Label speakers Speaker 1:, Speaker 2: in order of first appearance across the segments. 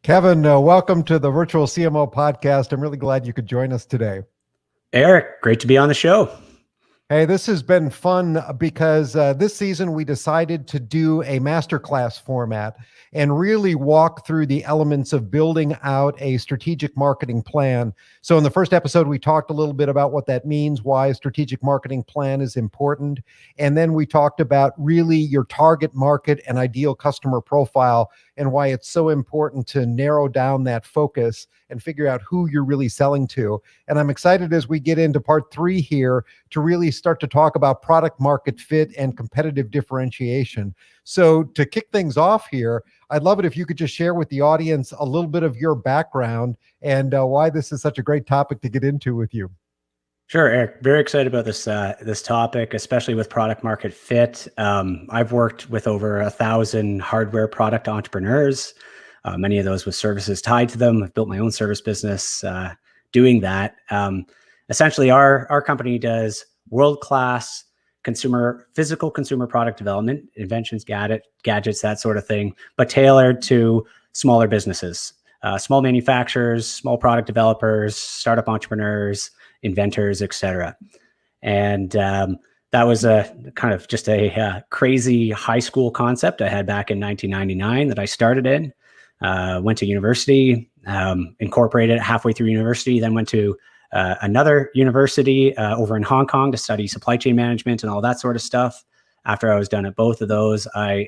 Speaker 1: Kevin, welcome to the Virtual CMO podcast. I'm really glad you could join us today.
Speaker 2: Eric, great to be on the show.
Speaker 1: Hey, this has been fun because this season we decided to do a masterclass format and really walk through the elements of building out a strategic marketing plan. So in the first episode, we talked a little bit about what that means, why a strategic marketing plan is important. And then we talked about really your target market and ideal customer profile and why it's so important to narrow down that focus and figure out who you're really selling to. And I'm excited as we get into part 3 here to really start to talk about product market fit and competitive differentiation. So to kick things off here, I'd love it if you could just share with the audience a little bit of your background and why this is such a great topic to get into with you.
Speaker 2: Sure, Eric. Very excited about this topic, especially with product market fit. I've worked with over 1,000 hardware product entrepreneurs, many of those with services tied to them. I've built my own service business doing that. Essentially, our company does world-class physical consumer product development, inventions, gadgets, that sort of thing, but tailored to smaller businesses, small manufacturers, small product developers, startup entrepreneurs, inventors, etc. And that was a kind of just a crazy high school concept I had back in 1999 that I started in. Went to university, incorporated it halfway through university, then went to another university over in Hong Kong to study supply chain management and all that sort of stuff. After I was done at both of those, I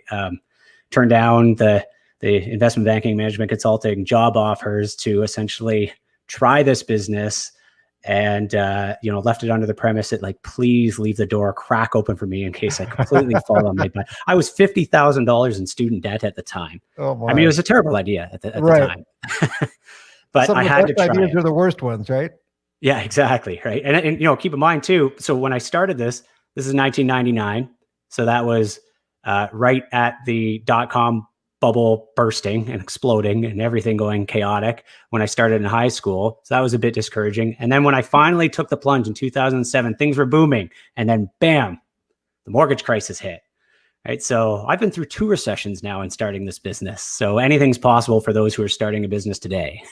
Speaker 2: turned down the investment banking management consulting job offers to essentially try this business and left it under the premise that, like, please leave the door crack open for me in case I completely fall on my butt. I was $50,000 in student debt at the time. Oh my. I mean, it was a terrible idea at the time. But I had to try.
Speaker 1: Ideas are the worst ones, right?
Speaker 2: Yeah, exactly. Right. And keep in mind too, so when I started this is 1999. So that was right at the .com bubble bursting and exploding and everything going chaotic when I started in high school. So that was a bit discouraging. And then when I finally took the plunge in 2007, things were booming. And then bam, the mortgage crisis hit. Right. So I've been through 2 recessions now in starting this business. So anything's possible for those who are starting a business today.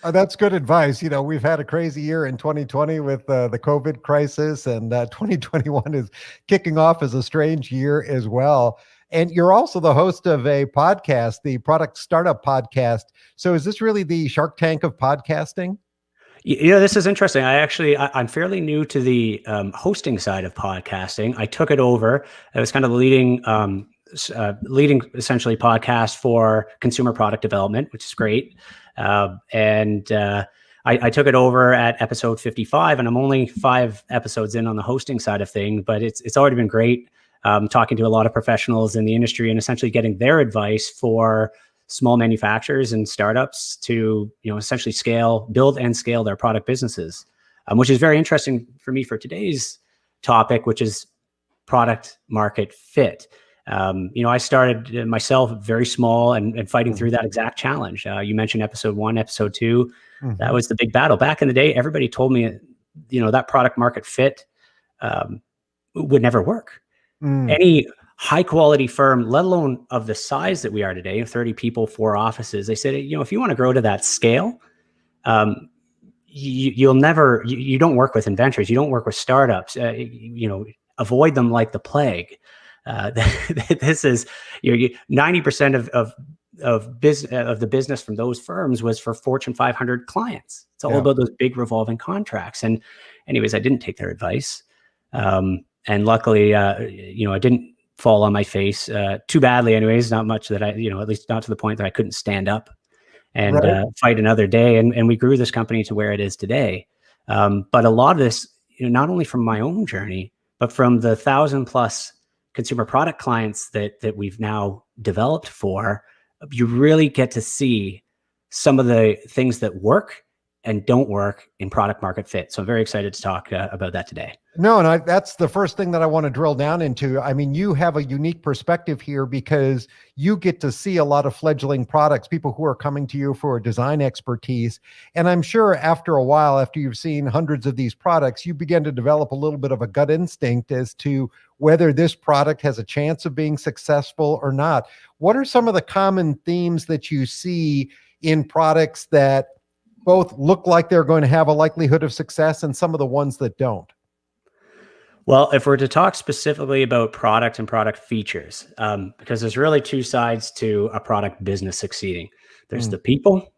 Speaker 1: That's good advice. We've had a crazy year in 2020 with the COVID crisis, and 2021 is kicking off as a strange year as well. And you're also the host of a podcast, the Product Startup Podcast. So is this really the Shark Tank of podcasting?
Speaker 2: This is interesting. I'm fairly new to the hosting side of podcasting. I took it over. I was kind of the leading essentially podcast for consumer product development, which is great. I took it over at episode 55, and I'm only 5 episodes in on the hosting side of things, but it's already been great. Talking to a lot of professionals in the industry and essentially getting their advice for small manufacturers and startups to, essentially build and scale their product businesses, which is very interesting for me for today's topic, which is product market fit. I started myself very small and fighting through that exact challenge. You mentioned episode 1, episode 2. Mm-hmm. That was the big battle. Back in the day, everybody told me, that product market fit would never work. Any high quality firm, let alone of the size that we are today, 30 people, 4 offices, they said, if you want to grow to that scale, you don't work with inventors, you don't work with startups, avoid them like the plague. This is 90% of the business from those firms was for Fortune 500 clients. It's all about those big revolving contracts. And anyways, I didn't take their advice. And luckily, I didn't fall on my face too badly. Anyways, not much that at least not to the point that I couldn't stand up and fight another day. And we grew this company to where it is today. But a lot of this, not only from my own journey, but from the 1,000+ consumer product clients that we've now developed for, you really get to see some of the things that work and don't work in product market fit. So I'm very excited to talk about that today.
Speaker 1: No, and that's the first thing that I want to drill down into. I mean, you have a unique perspective here because you get to see a lot of fledgling products, people who are coming to you for design expertise. And I'm sure after a while, after you've seen hundreds of these products, you begin to develop a little bit of a gut instinct as to whether this product has a chance of being successful or not. What are some of the common themes that you see in products that both look like they're going to have a likelihood of success and some of the ones that don't?
Speaker 2: Well, if we're to talk specifically about product and product features, because there's really two sides to a product business succeeding. There's the people,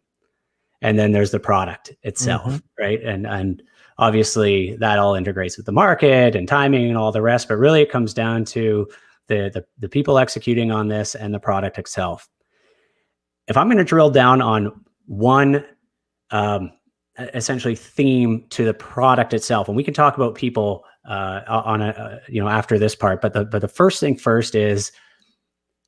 Speaker 2: and then there's the product itself, right? And obviously that all integrates with the market and timing and all the rest, but really it comes down to the people executing on this and the product itself. If I'm going to drill down on one essentially theme to the product itself, and we can talk about people on a after this part, but the first thing first is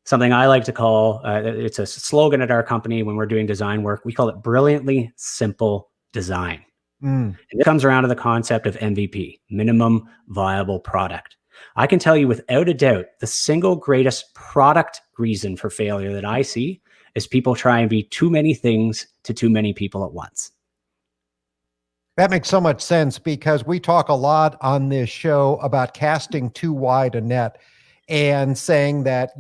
Speaker 2: something I like to call, it's a slogan at our company when we're doing design work. We call it brilliantly simple design. And it comes around to the concept of MVP, minimum viable product. I can tell you without a doubt, the single greatest product reason for failure that I see is people try and be too many things to too many people at once.
Speaker 1: That makes so much sense, because we talk a lot on this show about casting too wide a net and saying that,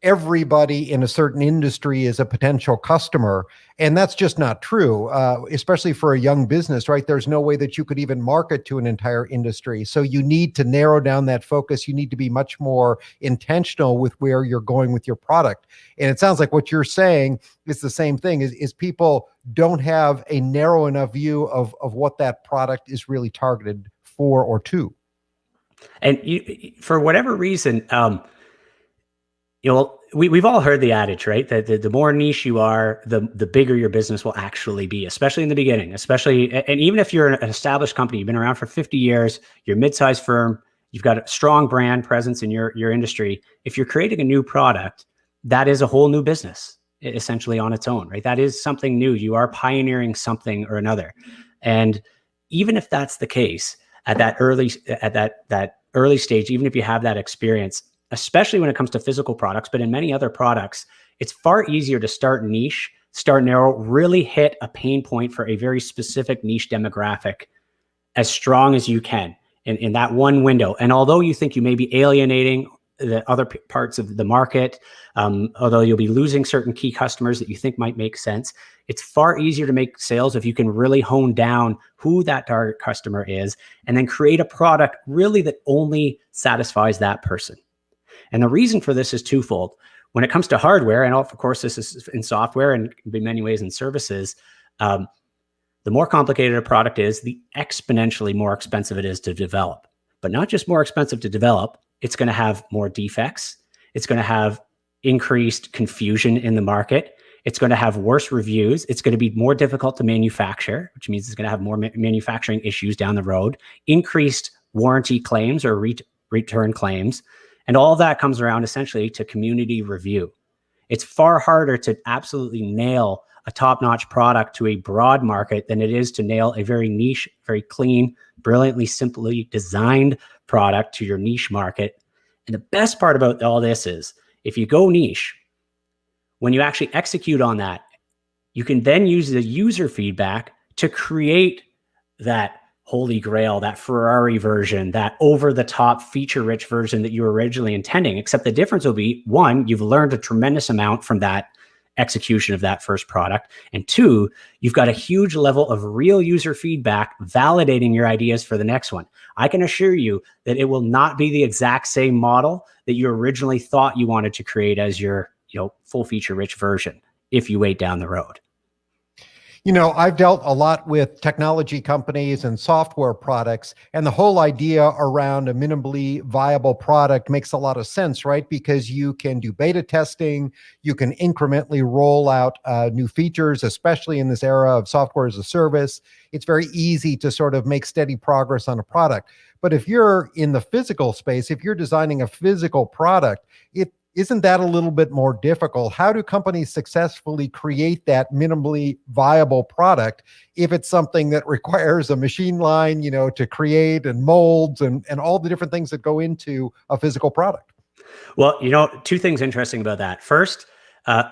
Speaker 1: everybody in a certain industry is a potential customer. And that's just not true, especially for a young business, right? There's no way that you could even market to an entire industry. So you need to narrow down that focus. You need to be much more intentional with where you're going with your product. And it sounds like what you're saying is the same thing, is people don't have a narrow enough view of what that product is really targeted for or to.
Speaker 2: And for whatever reason, we've all heard the adage, right? That the more niche you are, the bigger your business will actually be, especially in the beginning, and even if you're an established company, you've been around for 50 years, you're a mid-sized firm, you've got a strong brand presence in your industry. If you're creating a new product, that is a whole new business, essentially on its own, right? That is something new. You are pioneering something or another. And even if that's the case at that early stage, even if you have that experience, especially when it comes to physical products, but in many other products, it's far easier to start niche, start narrow, really hit a pain point for a very specific niche demographic as strong as you can in that one window. And although you think you may be alienating the other parts of the market, although you'll be losing certain key customers that you think might make sense, it's far easier to make sales if you can really hone down who that target customer is and then create a product really that only satisfies that person. And the reason for this is twofold. When it comes to hardware, and of course this is in software and in many ways in services, the more complicated a product is, the exponentially more expensive it is to develop. But not just more expensive to develop, it's going to have more defects. It's going to have increased confusion in the market. It's going to have worse reviews. It's going to be more difficult to manufacture, which means it's going to have more manufacturing issues down the road, increased warranty claims or return claims. And all of that comes around essentially to community review. It's far harder to absolutely nail a top-notch product to a broad market than it is to nail a very niche, very clean, brilliantly, simply designed product to your niche market. And the best part about all this is, if you go niche, when you actually execute on that, you can then use the user feedback to create that holy grail, that Ferrari version, that over-the-top feature-rich version that you were originally intending. Except the difference will be, one, you've learned a tremendous amount from that execution of that first product. And two, you've got a huge level of real user feedback validating your ideas for the next one. I can assure you that it will not be the exact same model that you originally thought you wanted to create as your full feature-rich version if you wait down the road.
Speaker 1: I've dealt a lot with technology companies and software products, and the whole idea around a minimally viable product makes a lot of sense, right? Because you can do beta testing, you can incrementally roll out new features, especially in this era of software as a service. It's very easy to sort of make steady progress on a product. But if you're in the physical space, if you're designing a physical product, isn't that a little bit more difficult? How do companies successfully create that minimally viable product if it's something that requires a machine line, to create and molds and all the different things that go into a physical product?
Speaker 2: Well, two things interesting about that. First,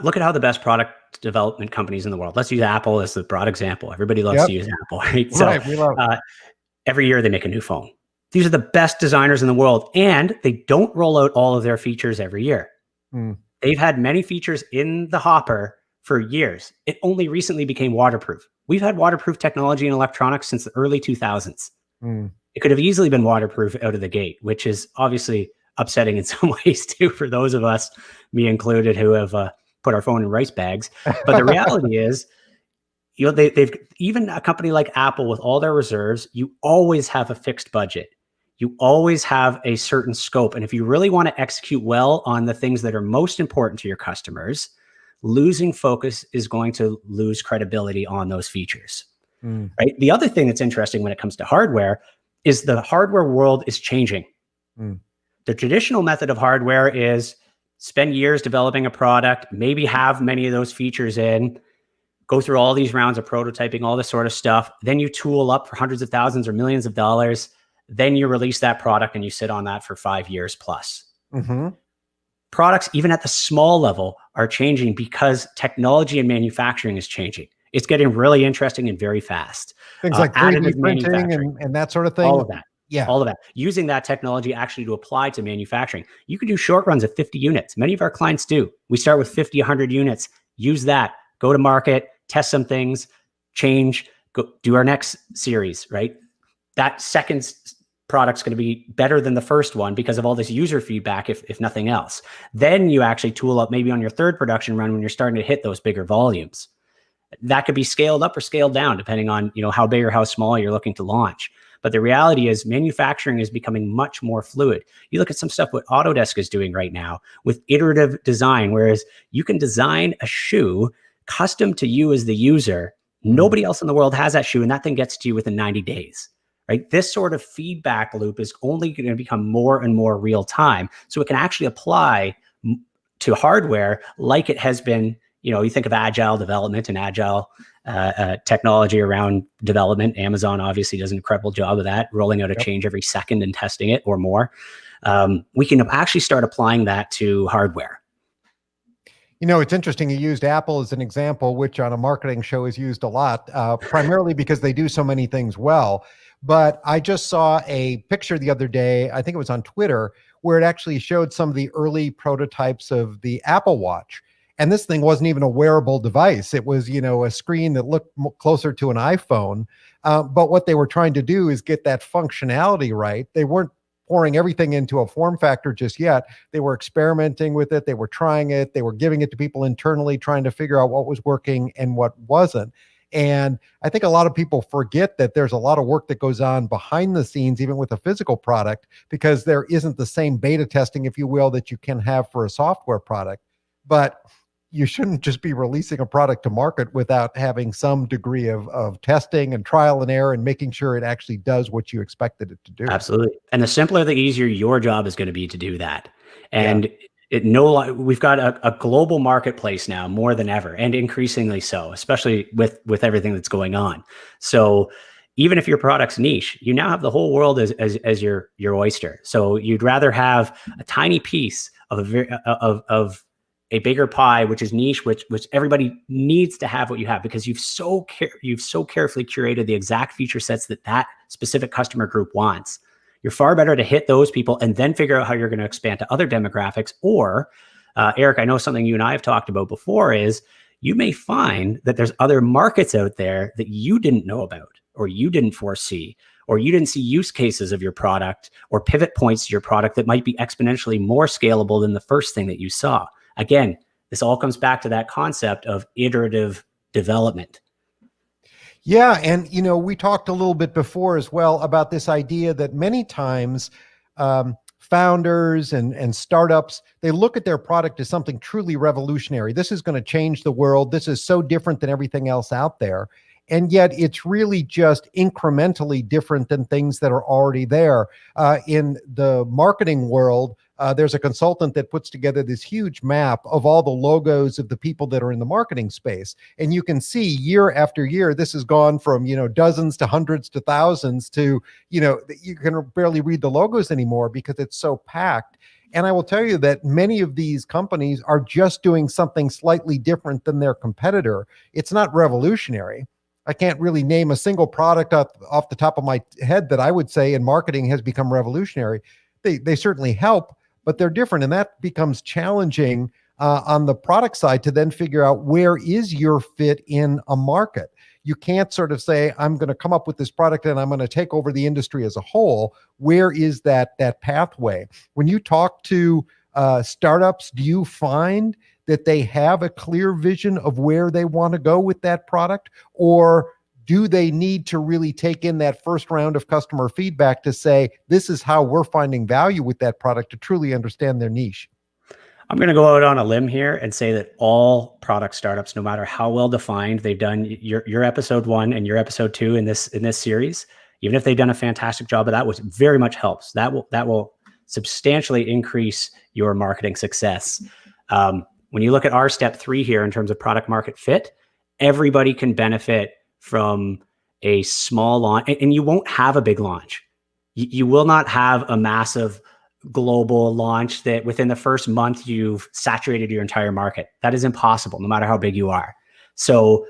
Speaker 2: look at how the best product development companies in the world. Let's use Apple as the broad example. Everybody loves to use Apple, right? So
Speaker 1: right, we love it.
Speaker 2: Every year they make a new phone. These are the best designers in the world, and they don't roll out all of their features every year. They've had many features in the hopper for years. It only recently became waterproof. We've had waterproof technology in electronics since the early 2000s. It could have easily been waterproof out of the gate, which is obviously upsetting in some ways too, for those of us, me included, who have put our phone in rice bags. But the reality is, they've even a company like Apple with all their reserves, you always have a fixed budget. You always have a certain scope. And if you really want to execute well on the things that are most important to your customers, losing focus is going to lose credibility on those features. Right? The other thing that's interesting when it comes to hardware is the hardware world is changing. The traditional method of hardware is spend years developing a product, maybe have many of those features in, go through all these rounds of prototyping, all this sort of stuff. Then you tool up for hundreds of thousands or millions of dollars. Then you release that product and you sit on that for 5 years plus. Products, even at the small level, are changing because technology and manufacturing is changing. It's getting really interesting and very fast.
Speaker 1: Things like 3D printing and that sort of thing.
Speaker 2: All of that.
Speaker 1: Yeah.
Speaker 2: All of that. Using that technology actually to apply to manufacturing. You can do short runs of 50 units. Many of our clients do. We start with 50, 100 units. Use that. Go to market, test some things, change, go do our next series, right? That second product's going to be better than the first one because of all this user feedback, if nothing else. Then you actually tool up maybe on your third production run when you're starting to hit those bigger volumes. That could be scaled up or scaled down depending on, how big or how small you're looking to launch. But the reality is manufacturing is becoming much more fluid. You look at some stuff what Autodesk is doing right now with iterative design, whereas you can design a shoe custom to you as the user. Nobody else in the world has that shoe, and that thing gets to you within 90 days. Right? This sort of feedback loop is only going to become more and more real time. So it can actually apply to hardware like it has been. You think of agile development and agile technology around development. Amazon obviously does an incredible job of that, rolling out a change every second and testing it or more. We can actually start applying that to hardware.
Speaker 1: It's interesting. You used Apple as an example, which on a marketing show is used a lot, primarily because they do so many things well. But I just saw a picture the other day, I think it was on Twitter, where it actually showed some of the early prototypes of the Apple Watch. And this thing wasn't even a wearable device. It was, a screen that looked closer to an iPhone. But what they were trying to do is get that functionality right. They weren't pouring everything into a form factor just yet. They were experimenting with it. They were trying it. They were giving it to people internally, trying to figure out what was working and what wasn't. And I think a lot of people forget that there's a lot of work that goes on behind the scenes, even with a physical product, because there isn't the same beta testing, if you will, that you can have for a software product. But you shouldn't just be releasing a product to market without having some degree of testing and trial and error and making sure it actually does what you expected it to do.
Speaker 2: Absolutely. And the simpler, the easier your job is going to be to do that. And we've got a global marketplace now more than ever, and increasingly so, especially with everything that's going on. So even if your product's niche, you now have the whole world as your oyster. So you'd rather have a tiny piece of a bigger pie, which is niche, which everybody needs to have what you have, because you've so carefully curated the exact feature sets that specific customer group wants. You're far better to hit those people and then figure out how you're going to expand to other demographics. Or, Eric, I know something you and I have talked about before is you may find that there's other markets out there that you didn't know about, or you didn't foresee, or you didn't see use cases of your product or pivot points to your product that might be exponentially more scalable than the first thing that you saw. Again, this all comes back to that concept of iterative development.
Speaker 1: Yeah. And, we talked a little bit before as well about this idea that many times founders and startups, they look at their product as something truly revolutionary. This is going to change the world. This is so different than everything else out there. And yet it's really just incrementally different than things that are already there. In the marketing world, there's a consultant that puts together this huge map of all the logos of the people that are in the marketing space. And you can see year after year, this has gone from, dozens to hundreds to thousands to, you can barely read the logos anymore because it's so packed. And I will tell you that many of these companies are just doing something slightly different than their competitor. It's not revolutionary. I can't really name a single product off the top of my head that I would say in marketing has become revolutionary. They certainly help, but they're different. And that becomes challenging on the product side to then figure out where is your fit in a market. You can't sort of say, I'm going to come up with this product and I'm going to take over the industry as a whole. Where is that pathway? When you talk to startups, do you find that they have a clear vision of where they want to go with that product? Or do they need to really take in that first round of customer feedback to say, this is how we're finding value with that product to truly understand their niche?
Speaker 2: I'm going to go out on a limb here and say that all product startups, no matter how well defined they've done your episode 1 and your episode 2 in this series, even if they've done a fantastic job of that, which very much helps, that will substantially increase your marketing success. When you look at our step 3 here in terms of product market fit, everybody can benefit from a small launch, and you won't have a big launch. You will not have a massive global launch that within the first month you've saturated your entire market. That is impossible, no matter how big you are. So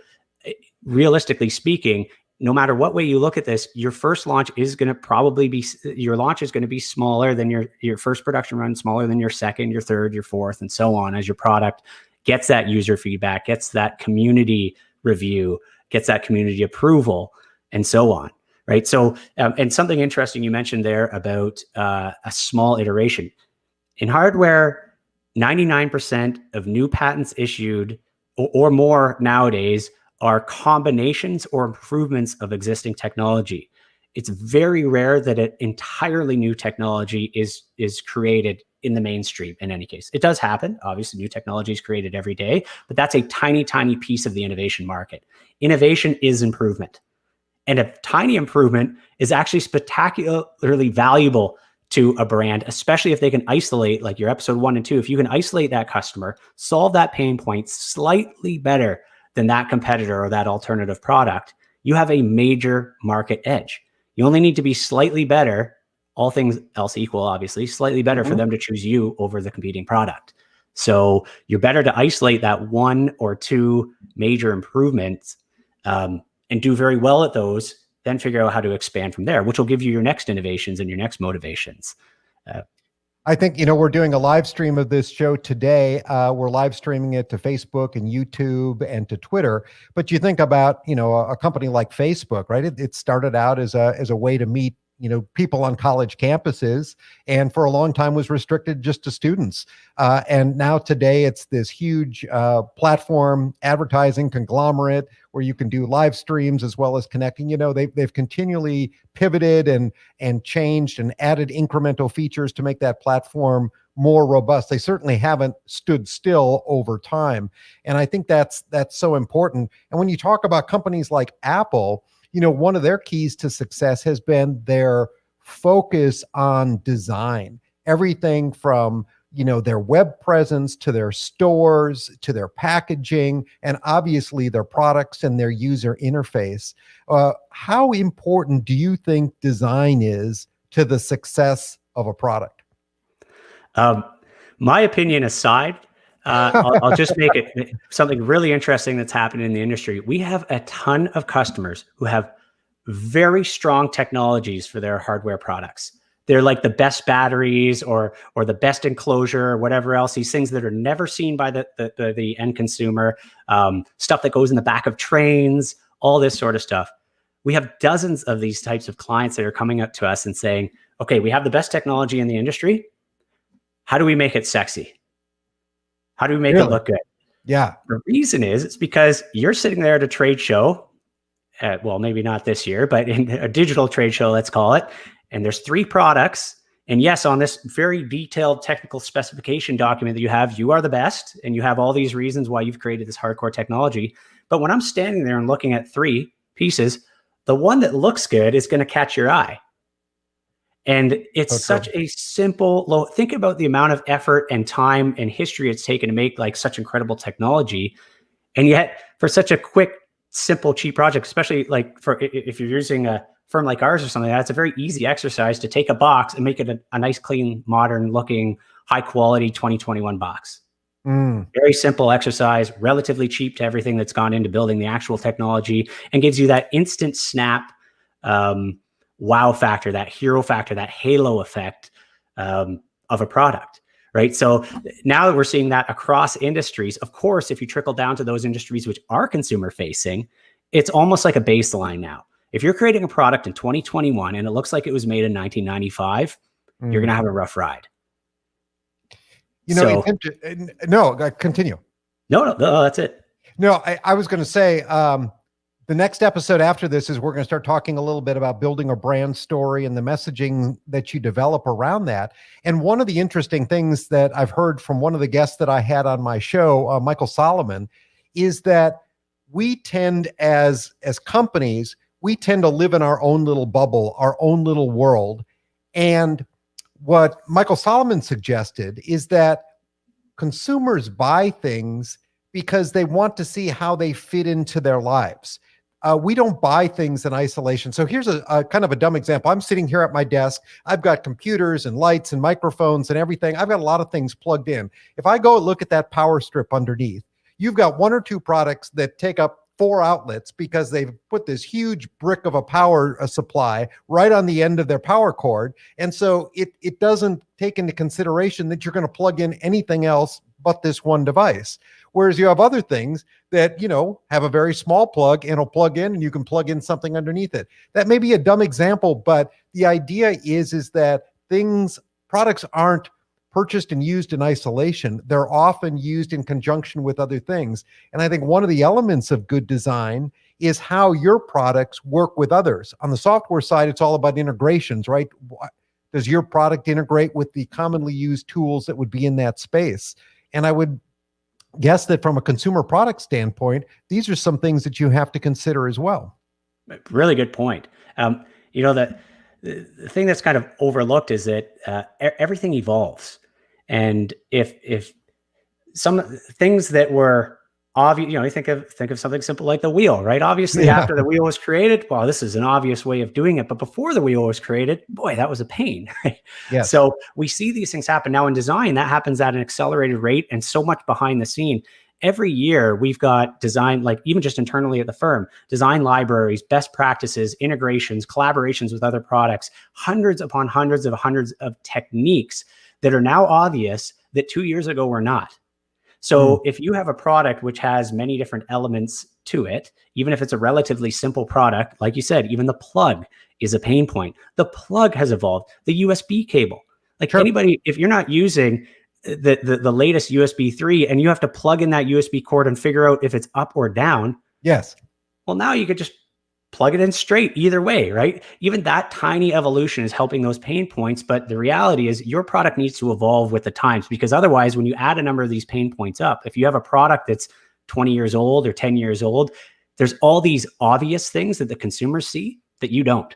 Speaker 2: realistically speaking, no matter what way you look at this, your first launch is going to probably be, your launch is going to be smaller than your first production run, smaller than your second, your third, your fourth, and so on, as your product gets that user feedback, gets that community review, gets that community approval, and so on. Right. So, and something interesting you mentioned there about a small iteration. In hardware, 99% of new patents issued or more nowadays are combinations or improvements of existing technology. It's very rare that an entirely new technology is created in the mainstream in any case. It does happen. Obviously, new technology is created every day, but that's a tiny, tiny piece of the innovation market. Innovation is improvement. And a tiny improvement is actually spectacularly valuable to a brand, especially if they can isolate, like your episode 1 and 2, if you can isolate that customer, solve that pain point slightly better than that competitor or that alternative product, you have a major market edge. You only need to be slightly better, all things else equal, obviously, slightly better for them to choose you over the competing product. So you're better to isolate that 1 or 2 major improvements, and do very well at those, then figure out how to expand from there, which will give you your next innovations and your next motivations.
Speaker 1: I think, we're doing a live stream of this show today. We're live streaming it to Facebook and YouTube and to Twitter. But you think about, a company like Facebook, right? It started out as a way to meet, people on college campuses, and for a long time was restricted just to students. And now today it's this huge platform advertising conglomerate where you can do live streams as well as connecting. They've continually pivoted and changed and added incremental features to make that platform more robust. They certainly haven't stood still over time. And I think that's so important. And when you talk about companies like Apple, one of their keys to success has been their focus on design. Everything from, their web presence to their stores, to their packaging, and obviously their products and their user interface. How important do you think design is to the success of a product?
Speaker 2: My opinion aside, I'll just make it something really interesting that's happened in the industry. We have a ton of customers who have very strong technologies for their hardware products. They're like the best batteries or the best enclosure or whatever else, these things that are never seen by the end consumer, stuff that goes in the back of trains, all this sort of stuff. We have dozens of these types of clients that are coming up to us and saying, okay, we have the best technology in the industry. How do we make it sexy? How do we make it look good?
Speaker 1: Yeah.
Speaker 2: The reason is it's because you're sitting there at a trade show, well, maybe not this year, but in a digital trade show, let's call it. And there's 3 products. And yes, on this very detailed technical specification document that you are the best. And you have all these reasons why you've created this hardcore technology. But when I'm standing there and looking at 3 pieces, the one that looks good is going to catch your eye. And it's such a simple, think about the amount of effort and time and history it's taken to make like such incredible technology. And yet for such a quick, simple, cheap project, especially like if you're using a firm like ours or something like that, it's a very easy exercise to take a box and make it a nice, clean, modern looking, high quality 2021 box. Very simple exercise, relatively cheap to everything that's gone into building the actual technology, and gives you that instant snap, wow factor, that hero factor, that halo effect of a product, right? So now that we're seeing that across industries, of course, if you trickle down to those industries which are consumer facing, it's almost like a baseline now. If you're creating a product in 2021 and it looks like it was made in 1995, you're going to have a rough ride.
Speaker 1: No, continue.
Speaker 2: No, that's it.
Speaker 1: No, I was going to say, the next episode after this is we're going to start talking a little bit about building a brand story and the messaging that you develop around that. And one of the interesting things that I've heard from one of the guests that I had on my show, Michael Solomon, is that we tend as companies, we tend to live in our own little bubble, our own little world. And what Michael Solomon suggested is that consumers buy things because they want to see how they fit into their lives. We don't buy things in isolation. So here's a kind of a dumb example. I'm sitting here at my desk. I've got computers and lights and microphones and everything. I've got a lot of things plugged in. If I go look at that power strip underneath, you've got one or two products that take up 4 outlets because they've put this huge brick of a power supply right on the end of their power cord. And so it doesn't take into consideration that you're going to plug in anything else but this one device. Whereas you have other things that, have a very small plug and it'll plug in and you can plug in something underneath it. That may be a dumb example, but the idea is that products aren't purchased and used in isolation. They're often used in conjunction with other things. And I think one of the elements of good design is how your products work with others. On the software side, it's all about integrations, right? Does your product integrate with the commonly used tools that would be in that space? And I would guess that from a consumer product standpoint, these are some things that you have to consider as well.
Speaker 2: Really good point. The thing that's kind of overlooked is that everything evolves. And if some things that were obvious, you think of something simple like the wheel, right? Obviously, after the wheel was created, well, this is an obvious way of doing it. But before the wheel was created, boy, that was a pain. Right?
Speaker 1: Yes.
Speaker 2: So we see these things happen now in design. That happens at an accelerated rate and so much behind the scene. Every year we've got design, like even just internally at the firm, design libraries, best practices, integrations, collaborations with other products, hundreds upon hundreds of techniques that are now obvious that 2 years ago were not. So if you have a product which has many different elements to it, even if it's a relatively simple product, like you said, even the plug is a pain point. The plug has evolved, the USB cable. Like anybody, if you're not using the latest USB 3 and you have to plug in that USB cord and figure out if it's up or down.
Speaker 1: Yes.
Speaker 2: Well, now you could just plug it in straight either way, right? Even that tiny evolution is helping those pain points. But the reality is your product needs to evolve with the times, because otherwise, when you add a number of these pain points up, if you have a product that's 20 years old or 10 years old, there's all these obvious things that the consumers see that you don't.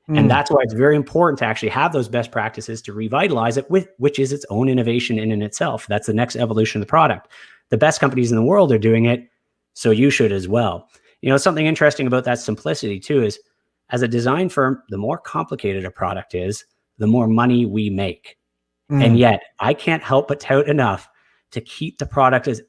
Speaker 2: And that's why it's very important to actually have those best practices to revitalize it, which is its own innovation in and itself. That's the next evolution of the product. The best companies in the world are doing it, so you should as well. Something interesting about that simplicity too is, as a design firm, the more complicated a product is, the more money we make. And yet I can't help but tout enough to keep the product as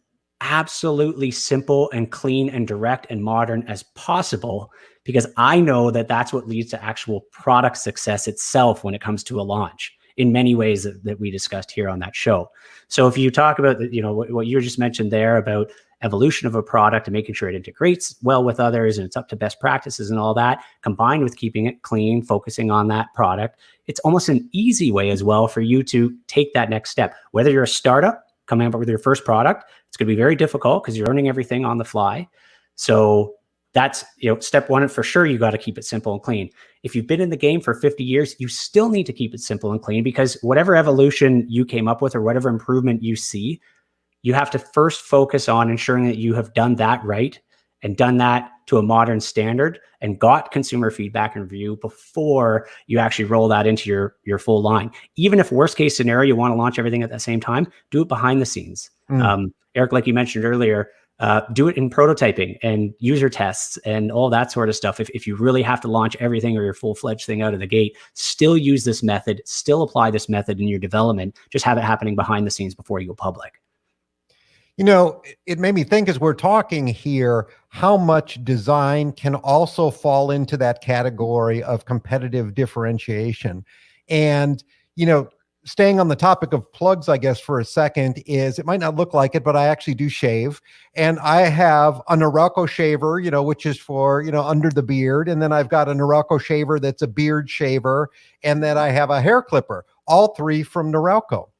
Speaker 2: absolutely simple and clean and direct and modern as possible, because I know that that's what leads to actual product success itself when it comes to a launch, in many ways that we discussed here on that show. So if you talk about, what you just mentioned there about evolution of a product and making sure it integrates well with others and it's up to best practices and all that, combined with keeping it clean, focusing on that product, it's almost an easy way as well for you to take that next step. Whether you're a startup coming up with your first product, it's going to be very difficult because you're learning everything on the fly. So that's, step one, and for sure, you got to keep it simple and clean. If you've been in the game for 50 years, you still need to keep it simple and clean, because whatever evolution you came up with or whatever improvement you see, you have to first focus on ensuring that you have done that right and done that to a modern standard and got consumer feedback and review before you actually roll that into your full line. Even if worst case scenario, you want to launch everything at the same time, do it behind the scenes. Eric, like you mentioned earlier, do it in prototyping and user tests and all that sort of stuff. If you really have to launch everything or your full-fledged thing out of the gate, still use this method, still apply this method in your development, just have it happening behind the scenes before you go public.
Speaker 1: It made me think as we're talking here, how much design can also fall into that category of competitive differentiation. And, staying on the topic of plugs, I guess, for a second, is it might not look like it, but I actually do shave. And I have a Norelco shaver, which is for, under the beard. And then I've got a Norelco shaver that's a beard shaver. And then I have a hair clipper, all three from Norelco.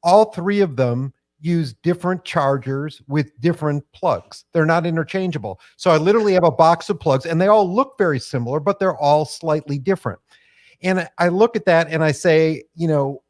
Speaker 1: All three of them use different chargers with different plugs. They're not interchangeable. So I literally have a box of plugs and they all look very similar, but they're all slightly different. And I look at that and I say,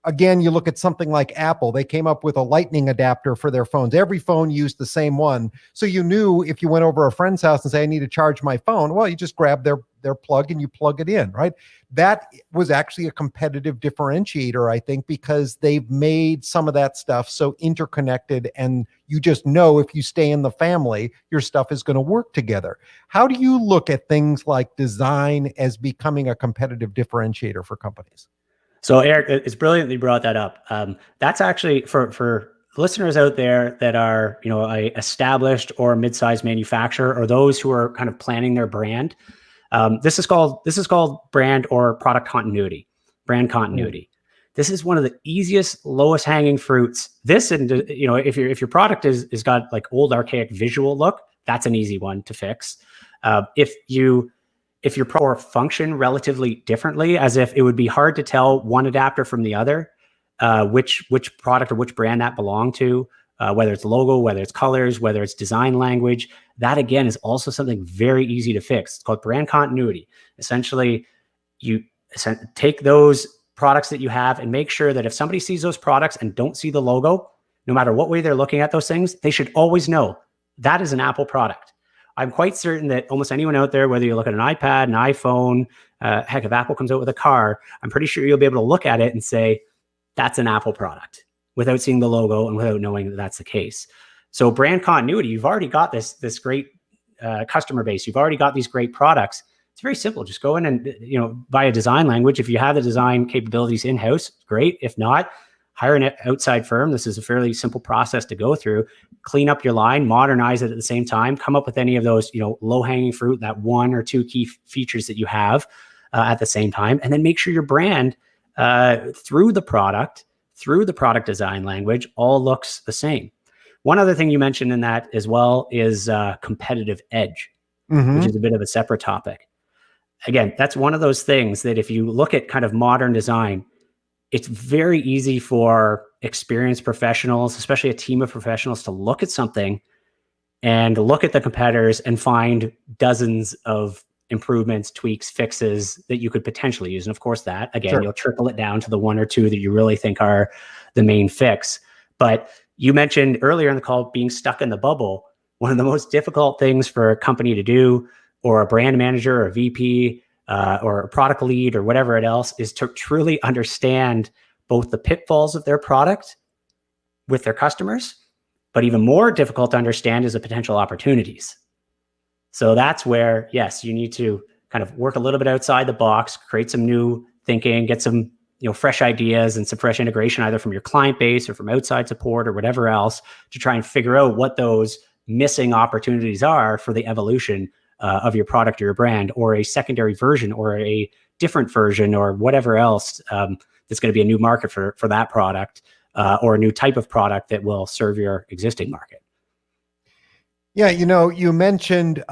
Speaker 1: again, you look at something like Apple, they came up with a lightning adapter for their phones. Every phone used the same one. So you knew if you went over a friend's house and say, I need to charge my phone, well, you just grab their plug and you plug it in, right? That was actually a competitive differentiator, I think, because they've made some of that stuff so interconnected and you just know if you stay in the family, your stuff is going to work together. How do you look at things like design as becoming a competitive differentiator for companies?
Speaker 2: So Eric, it's brilliant that you brought that up. That's actually for listeners out there that are, a established or mid-sized manufacturer, or those who are kind of planning their brand. This is called brand or product continuity, brand continuity. This is one of the easiest, lowest hanging fruits. This, and if your product is got like old archaic visual look, that's an easy one to fix. If your product function relatively differently, as if it would be hard to tell one adapter from the other, which product or which brand that belonged to, whether it's logo, whether it's colors, whether it's design language, that again is also something very easy to fix. It's called brand continuity. Essentially, you take those products that you have and make sure that if somebody sees those products and don't see the logo, no matter what way they're looking at those things, they should always know that is an Apple product. I'm quite certain that almost anyone out there, whether you look at an iPad, an iPhone, heck, if Apple comes out with a car, I'm pretty sure you'll be able to look at it and say, that's an Apple product without seeing the logo and without knowing that that's the case. So brand continuity, you've already got this great customer base. You've already got these great products. It's very simple. Just go in and, buy a design language. If you have the design capabilities in-house, great. If not, hire an outside firm. This is a fairly simple process to go through. Clean up your line, modernize it at the same time, come up with any of those, low-hanging fruit, that one or two key features that you have at the same time, and then make sure your brand through the product design language all looks the same. One other thing you mentioned in that as well is competitive edge, which is a bit of a separate topic. Again, that's one of those things that if you look at kind of modern design, it's very easy for experienced professionals, especially a team of professionals, to look at something and look at the competitors and find dozens of improvements, tweaks, fixes that you could potentially use. And of course that, again,
Speaker 1: Sure.
Speaker 2: You'll trickle it down to the one or two that you really think are the main fix. But you mentioned earlier in the call being stuck in the bubble. One of the most difficult things for a company to do, or a brand manager or a VP, or a product lead or whatever it else, is to truly understand both the pitfalls of their product with their customers, but even more difficult to understand is the potential opportunities. So that's where, yes, you need to kind of work a little bit outside the box, create some new thinking, get some fresh ideas and some fresh integration, either from your client base or from outside support or whatever else, to try and figure out what those missing opportunities are for the evolution of your product or your brand, or a secondary version or a different version or whatever else that's going to be a new market for that product, or a new type of product that will serve your existing market.
Speaker 1: Yeah, you mentioned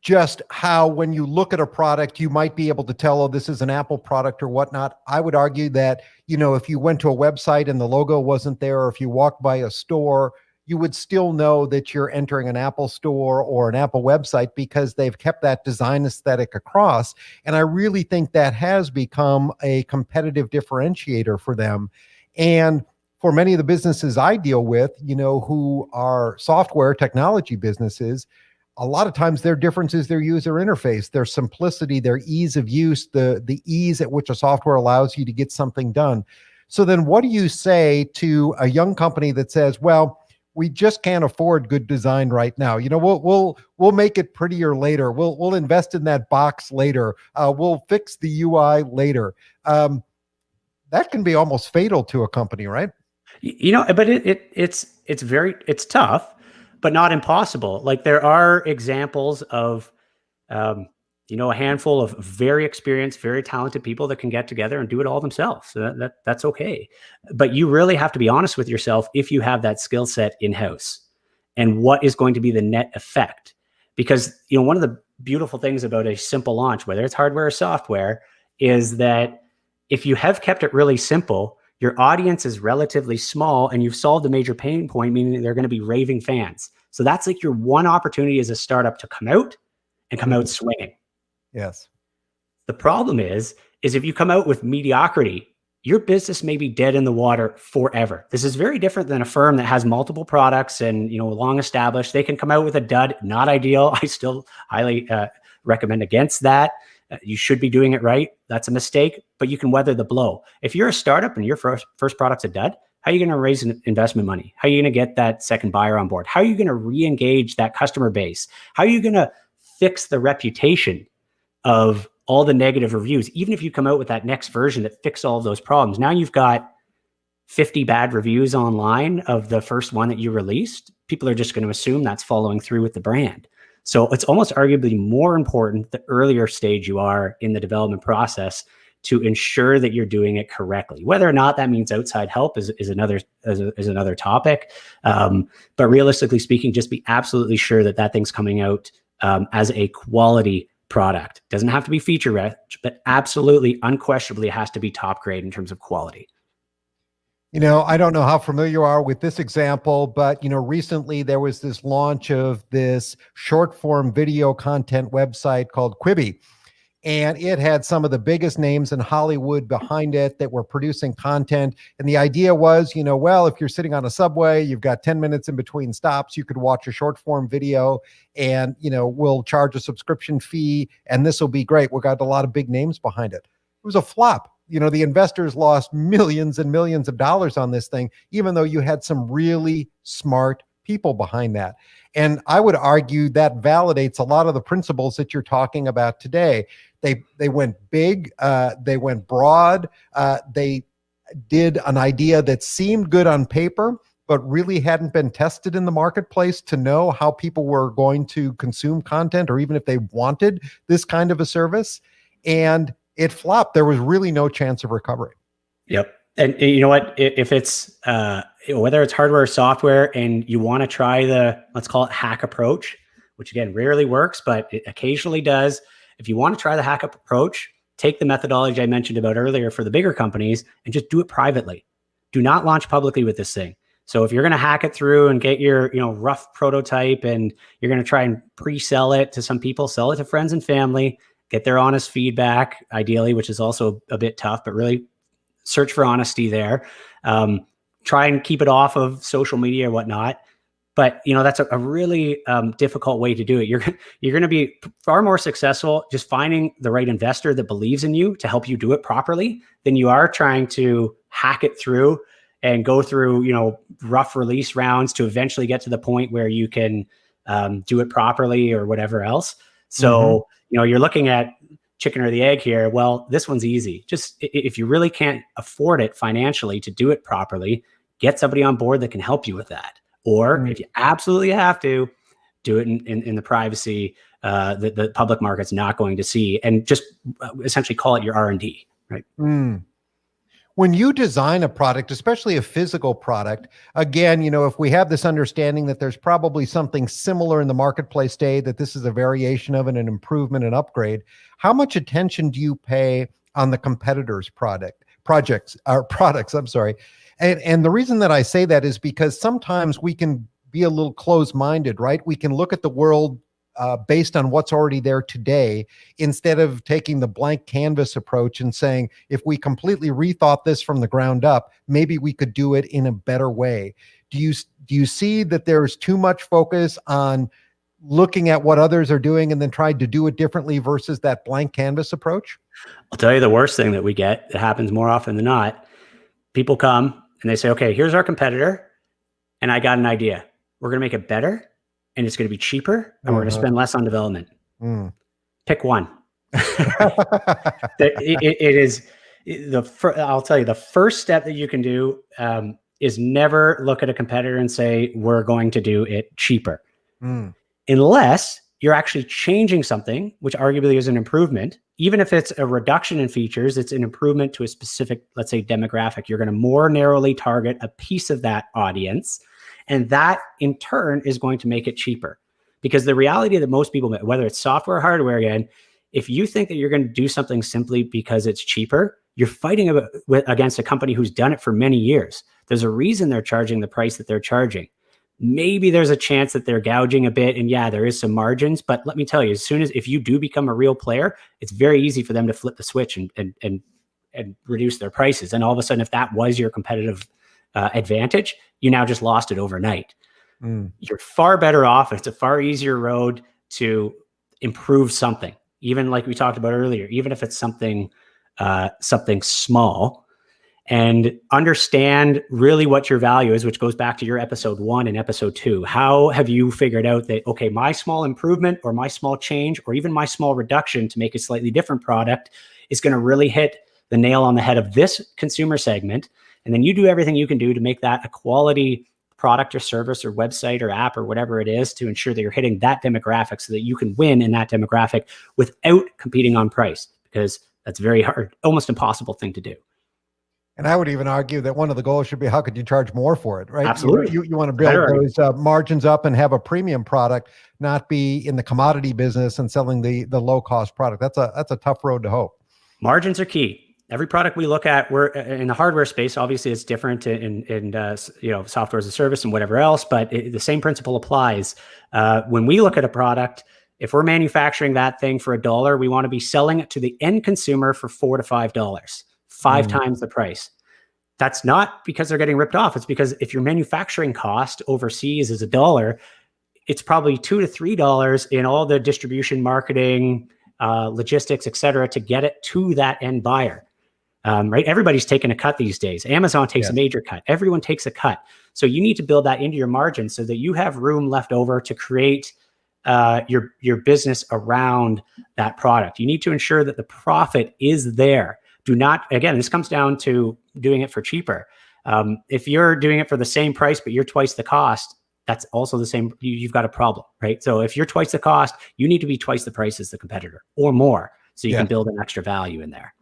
Speaker 1: just how when you look at a product, you might be able to tell, oh, this is an Apple product or whatnot. I would argue that, if you went to a website and the logo wasn't there, or if you walked by a store, you would still know that you're entering an Apple store or an Apple website, because they've kept that design aesthetic across. And I really think that has become a competitive differentiator for them. And for many of the businesses I deal with, who are software technology businesses, a lot of times their difference is their user interface, their simplicity, their ease of use, the ease at which a software allows you to get something done. So then what do you say to a young company that says, well, we just can't afford good design right now. We'll make it prettier later. We'll invest in that box later. We'll fix the UI later. That can be almost fatal to a company, right?
Speaker 2: But it's tough, but not impossible. Like, there are examples of a handful of very experienced, very talented people that can get together and do it all themselves. So that's okay. But you really have to be honest with yourself if you have that skill set in-house and what is going to be the net effect. Because, one of the beautiful things about a simple launch, whether it's hardware or software, is that if you have kept it really simple, your audience is relatively small and you've solved a major pain point, meaning they're going to be raving fans. So that's like your one opportunity as a startup to come out and come out swinging.
Speaker 1: Yes.
Speaker 2: The problem is if you come out with mediocrity, your business may be dead in the water forever. This is very different than a firm that has multiple products and, long established. They can come out with a dud, not ideal. I still highly recommend against that. You should be doing it right. That's a mistake, but you can weather the blow. If you're a startup and your first product's a dud, how are you going to raise investment money? How are you going to get that second buyer on board? How are you going to re-engage that customer base? How are you going to fix the reputation of all the negative reviews? Even if you come out with that next version that fixes all of those problems, now you've got 50 bad reviews online of the first one that you released. People are just going to assume that's following through with the brand. So it's almost arguably more important the earlier stage you are in the development process to ensure that you're doing it correctly. Whether or not that means outside help is another topic. But realistically speaking, just be absolutely sure that thing's coming out as a quality product. Doesn't have to be feature rich, but absolutely, unquestionably, it has to be top grade in terms of quality.
Speaker 1: I don't know how familiar you are with this example, but, recently there was this launch of this short form video content website called Quibi. And it had some of the biggest names in Hollywood behind it that were producing content. And the idea was, well, if you're sitting on a subway, you've got 10 minutes in between stops, you could watch a short form video and, we'll charge a subscription fee and this will be great. We got a lot of big names behind it. It was a flop. The investors lost millions and millions of dollars on this thing, even though you had some really smart people behind that. And I would argue that validates a lot of the principles that you're talking about today. They went big, they went broad, they did an idea that seemed good on paper, but really hadn't been tested in the marketplace to know how people were going to consume content or even if they wanted this kind of a service. And it flopped. There was really no chance of recovery.
Speaker 2: Yep. And you know what? If it's whether it's hardware or software and you want to try the, let's call it hack approach, which again, rarely works, but it occasionally does. If you want to try the hack approach, take the methodology I mentioned about earlier for the bigger companies and just do it privately. Do not launch publicly with this thing. So if you're going to hack it through and get your, rough prototype and you're going to try and pre-sell it to some people, sell it to friends and family, get their honest feedback, ideally, which is also a bit tough, but really search for honesty there. Try and keep it off of social media or whatnot. But, that's a really difficult way to do it. You're going to be far more successful just finding the right investor that believes in you to help you do it properly than you are trying to hack it through and go through, rough release rounds to eventually get to the point where you can do it properly or whatever else. So, you're looking at chicken or the egg here. Well, this one's easy. Just if you really can't afford it financially to do it properly, get somebody on board that can help you with that. Or if you absolutely have to, do it in the privacy the public market's not going to see, and just essentially call it your R&D, right?
Speaker 1: When you design a product, especially a physical product, again, if we have this understanding that there's probably something similar in the marketplace today, that this is a variation of it, an improvement, an upgrade, how much attention do you pay on the competitors' products? I'm sorry. And the reason that I say that is because sometimes we can be a little closed-minded, right? We can look at the world based on what's already there today, instead of taking the blank canvas approach and saying, if we completely rethought this from the ground up, maybe we could do it in a better way. Do you see that there's too much focus on looking at what others are doing and then tried to do it differently versus that blank canvas approach?
Speaker 2: I'll tell you the worst thing that we get, that happens more often than not. People come and they say, okay, here's our competitor, and I got an idea. We're going to make it better, and it's going to be cheaper, and we're going to spend less on development. Pick one. It is I'll tell you, the first step that you can do is never look at a competitor and say, we're going to do it cheaper. Unless you're actually changing something, which arguably is an improvement. Even if it's a reduction in features, it's an improvement to a specific, let's say, demographic. You're going to more narrowly target a piece of that audience. And that in turn is going to make it cheaper. Because the reality that most people, whether it's software or hardware, again, if you think that you're going to do something simply because it's cheaper, you're fighting against a company who's done it for many years. There's a reason they're charging the price that they're charging. Maybe there's a chance that they're gouging a bit, and yeah, there is some margins, but let me tell you, if you do become a real player, it's very easy for them to flip the switch and reduce their prices. And all of a sudden, if that was your competitive advantage, you now just lost it overnight. You're far better off. It's a far easier road to improve something, even like we talked about earlier, even if it's something small, and understand really what your value is, which goes back to your episode 1 and episode 2. How have you figured out that, okay, my small improvement or my small change or even my small reduction to make a slightly different product is going to really hit the nail on the head of this consumer segment. And then you do everything you can do to make that a quality product or service or website or app or whatever it is to ensure that you're hitting that demographic so that you can win in that demographic without competing on price, because that's very hard, almost impossible thing to do.
Speaker 1: And I would even argue that one of the goals should be, how could you charge more for it, right?
Speaker 2: Absolutely.
Speaker 1: You want to build those margins up and have a premium product, not be in the commodity business and selling the low cost product. That's a tough road to hoe.
Speaker 2: Margins are key. Every product we look at, we're in the hardware space. Obviously, it's different in software as a service and whatever else, but the same principle applies. When we look at a product, if we're manufacturing that thing for $1, we want to be selling it to the end consumer for $4 to $5, 5 times the price. That's not because they're getting ripped off. It's because if your manufacturing cost overseas is $1, it's probably $2 to $3 in all the distribution, marketing, logistics, et cetera, to get it to that end buyer. Right? Everybody's taking a cut these days. Amazon takes a major cut. Everyone takes a cut. So you need to build that into your margin so that you have room left over to create your business around that product. You need to ensure that the profit is there. Do not, again, this comes down to doing it for cheaper. If you're doing it for the same price, but you're twice the cost, that's also the same. You've got a problem, right? So if you're twice the cost, you need to be twice the price as the competitor or more, so you can build an extra value in there.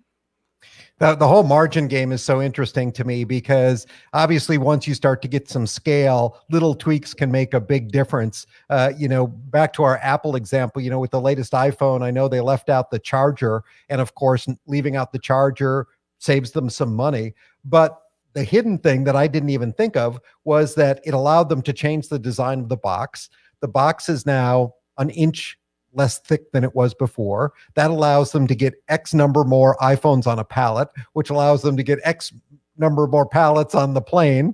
Speaker 1: The whole margin game is so interesting to me, because obviously once you start to get some scale, little tweaks can make a big difference. Back to our Apple example, with the latest iPhone, I know they left out the charger, and of course, leaving out the charger saves them some money. But the hidden thing that I didn't even think of was that it allowed them to change the design of the box. The box is now an inch less thick than it was before. That allows them to get X number more iPhones on a pallet, which allows them to get X number more pallets on the plane,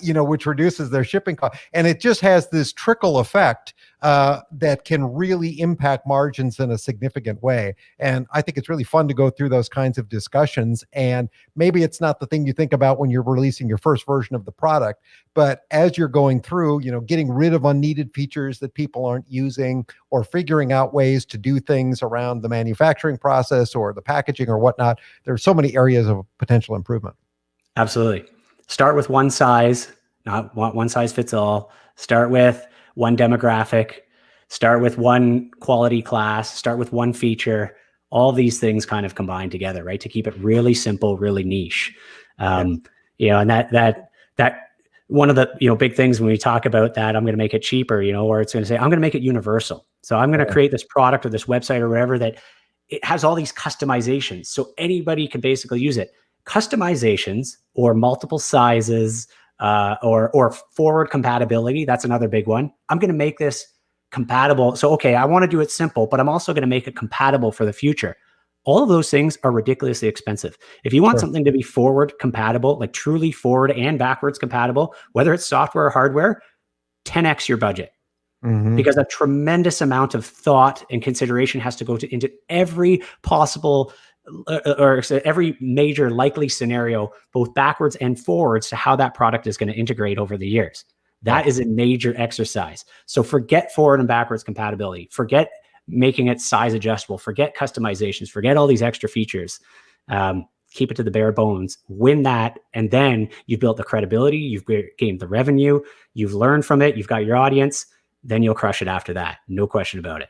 Speaker 1: which reduces their shipping cost. And it just has this trickle effect that can really impact margins in a significant way. And I think it's really fun to go through those kinds of discussions. And maybe it's not the thing you think about when you're releasing your first version of the product, but as you're going through, getting rid of unneeded features that people aren't using, or figuring out ways to do things around the manufacturing process or the packaging or whatnot, there's so many areas of potential improvement.
Speaker 2: Absolutely. Start with one size, not one size fits all. Start with one demographic, start with one quality class, start with one feature. All these things kind of combine together, right? To keep it really simple, really niche. And that one of the, big things when we talk about that, I'm going to make it cheaper, or it's going to say, I'm going to make it universal. So I'm going to create this product or this website or whatever that it has all these customizations. So anybody can basically use it. Customizations or multiple sizes, or forward compatibility. That's another big one. I'm going to make this compatible. So, okay, I want to do it simple, but I'm also going to make it compatible for the future. All of those things are ridiculously expensive. If you want something to be forward compatible, like truly forward and backwards compatible, whether it's software or hardware, 10x your budget. Because a tremendous amount of thought and consideration has to go into every possible or every major likely scenario, both backwards and forwards, to how that product is going to integrate over the years. That is a major exercise. So forget forward and backwards compatibility. Forget making it size adjustable. Forget customizations. Forget all these extra features. Keep it to the bare bones. Win that, and then you've built the credibility. You've gained the revenue. You've learned from it. You've got your audience. then you'll crush it after that. No question about it.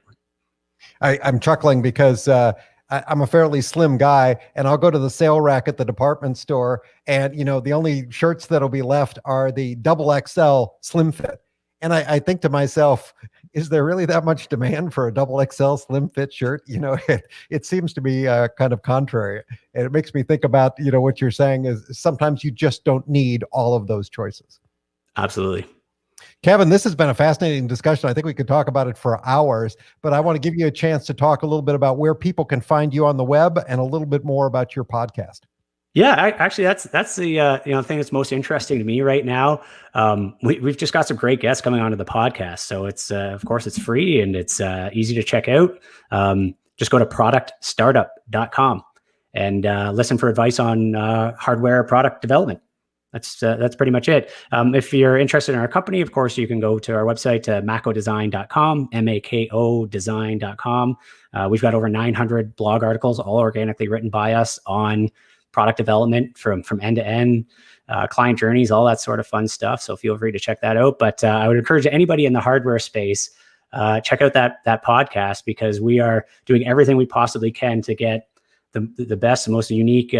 Speaker 1: I'm chuckling because I'm a fairly slim guy, and I'll go to the sale rack at the department store, and the only shirts that'll be left are the double XL slim fit. And I think to myself, is there really that much demand for a double XL slim fit shirt? It seems to be kind of contrary. And it makes me think about, what you're saying is sometimes you just don't need all of those choices.
Speaker 2: Absolutely.
Speaker 1: Kevin, this has been a fascinating discussion. I think we could talk about it for hours, but I want to give you a chance to talk a little bit about where people can find you on the web and a little bit more about your podcast.
Speaker 2: Yeah, actually, that's the thing that's most interesting to me right now. We've just got some great guests coming onto the podcast, so it's of course it's free and it's easy to check out. Just go to productstartup.com and listen for advice on hardware product development. That's pretty much it. If you're interested in our company, of course, you can go to our website, makodesign.com, MAKO design.com. We've got over 900 blog articles, all organically written by us on product development from end to end, client journeys, all that sort of fun stuff. So feel free to check that out. But I would encourage anybody in the hardware space, check out that podcast, because we are doing everything we possibly can to get the best and most unique,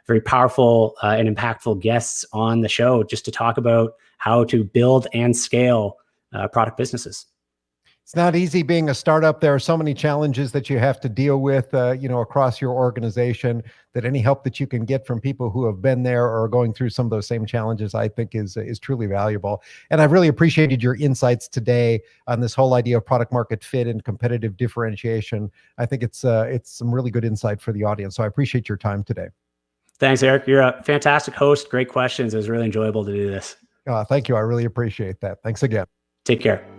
Speaker 2: very powerful and impactful guests on the show, just to talk about how to build and scale product businesses.
Speaker 1: It's not easy being a startup. There are so many challenges that you have to deal with, across your organization, that any help that you can get from people who have been there or are going through some of those same challenges, I think is truly valuable. And I've really appreciated your insights today on this whole idea of product market fit and competitive differentiation. I think it's some really good insight for the audience. So I appreciate your time today.
Speaker 2: Thanks, Eric. You're a fantastic host. Great questions. It was really enjoyable to do this.
Speaker 1: Thank you. I really appreciate that. Thanks again.
Speaker 2: Take care.